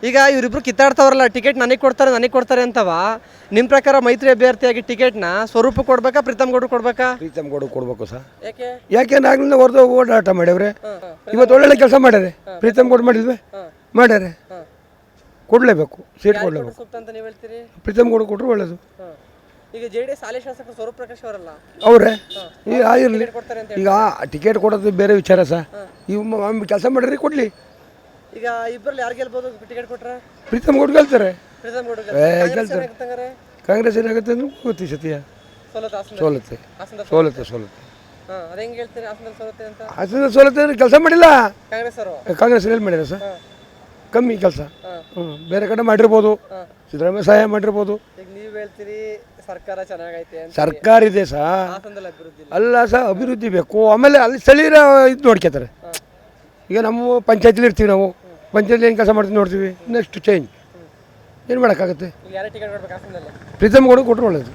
ಈಗ ಇವರಿಬ್ರು ಕಿತ್ತಾಡ್ತಾವ್ರಲ್ಲ ಟಿಕೆಟ್ ನನಗೆ ಕೊಡ್ತಾರೆ ಅಂತವ ನಿಮ್ಮ ಪ್ರಕಾರ ಮೈತ್ರಿ ಅಭ್ಯರ್ಥಿಯಾಗಿ ಟಿಕೆಟ್ನ ಸ್ವರೂಪ ಕೊಡ್ಬೇಕಾ ಪ್ರೀತಮ್ ಗೌಡ್ರು ಕೊಡ್ಬೇಕಾ? ಪ್ರೀತಮ್ ಗೌಡ ಕೊಡ್ಬೇಕು ಸರ್. ಯಾಕೆ? ಯಾಕೆಂದ್ರೆ ಆಗ್ಲಿಂದ ಹೊರದು ಓಡಾಟ ಮಾಡ್ಯವ್ರೆ. ಇವತ್ತು ಒಳ್ಳೊಳ್ಳೆ ಕೆಲಸ ಮಾಡ್ಯಾರೆ. ಪ್ರೀತಮ್ ಗೌಡ ಮಾಡಿಲ್ವೇ? ಮಾಡ್ಯಾರೆ. ಕೊಡಲೇಬೇಕು, ಸೀಟ್ ಕೊಡಲೇಬೇಕು. ಸೂಕ್ತ ಅಂತ ನೀವು ಹೇಳ್ತೀರಿ? ಪ್ರೀತಮ್ ಗೌಡ ಕೊಟ್ಟರು ಒಳ್ಳೇದು. ಈಗ ಜೆಡಿಎಸ್ ಹಾಲಿ ಶಾಸಕರು ಸ್ವರೂಪ್ ಪ್ರಕಾಶ್ ಅವರಲ್ಲ ಅವರೇ ಈಗ ಆಗಿರಲಿ. ಈಗ ಟಿಕೆಟ್ ಕೊಡೋದು ಬೇರೆ ವಿಚಾರ ಸರ್. ಇವು ಕೆಲಸ ಮಾಡ್ರಿ ಕೊಡಲಿ. ಈಗ ಇಬ್ಬರಲ್ಲಿ ಯಾರು ಗೆಲ್ಬೋದು ಟಿಕೆಟ್ ಕೊಟ್ರೆ? ಪ್ರೀತಮ್ ಗೌಡ ಗೆಲ್ತಾರೆ. ಪ್ರೀತಮ್ ಗೌಡ್ರು ಗೆಲ್ತಾರೆ. ಕಾಂಗ್ರೆಸ್ ಏನಾಗುತ್ತೆ ಗೊತ್ತಿ ಸತ್ಯ ಸೋಲುತ್ತೆ. ಅದೇಂಗೆ ಹೇಳ್ತೀರಿ ಹಾಸನದಲ್ಲಿ ಸೋಲುತ್ತೆ ಅಂತ? ಹಾಸನದಲ್ಲಿ ಸೋಲುತ್ತೆ ಕೆಲಸ ಮಾಡಿಲ್ಲ ಕಾಂಗ್ರೆಸ್ ಎಲ್ಲಿ ಮಾಡ್ಯಾರ ಸರ್? ಕಮ್ಮಿ ಕೆಲಸ. ಬೇರೆ ಕಡೆ ಮಾಡಿರ್ಬೋದು, ಸಿದ್ದರಾಮಯ್ಯ ಸಹಾಯ ಮಾಡಿರ್ಬೋದು. ಈಗ ನೀವು ಹೇಳ್ತೀರಿ ಸರ್ಕಾರ ಚೆನ್ನಾಗೈತೆ ಅಂತ. ಸರ್ಕಾರ ಇದೆ ಸರ್, ಹಾಸನದಲ್ಲಿ ಅಭಿವೃದ್ಧಿ ಅಲ್ಲ ಸರ್, ಅಭಿವೃದ್ಧಿ ಬೇಕು. ಆಮೇಲೆ ಅಲ್ಲಿ ಸ್ಥಳೀಯರ ಇದು ನೋಡ್ಕೊತಾರೆ. ಈಗ ನಮ್ಮ ಪಂಚಾಯತಿಲಿ ಇರ್ತೀವಿ, ನಾವು ಪಂಚಾಯತ್ಲಿ ಏನು ಕೆಲಸ ಮಾಡ್ತೀವಿ ನೋಡ್ತೀವಿ. ನೆಕ್ಸ್ಟ್ ಚೇಂಜ್ ಏನು ಮಾಡೋಕ್ಕಾಗುತ್ತೆ? ಯಾರೇ ಟಿಕೆಟ್ ಕೊಡ್ಬೇಕು ಹಾಸನದಲ್ಲಿ? ಪ್ರೀತಮ್ ಗೌಡ ಕೊಟ್ಟರು ಒಳ್ಳೇದು.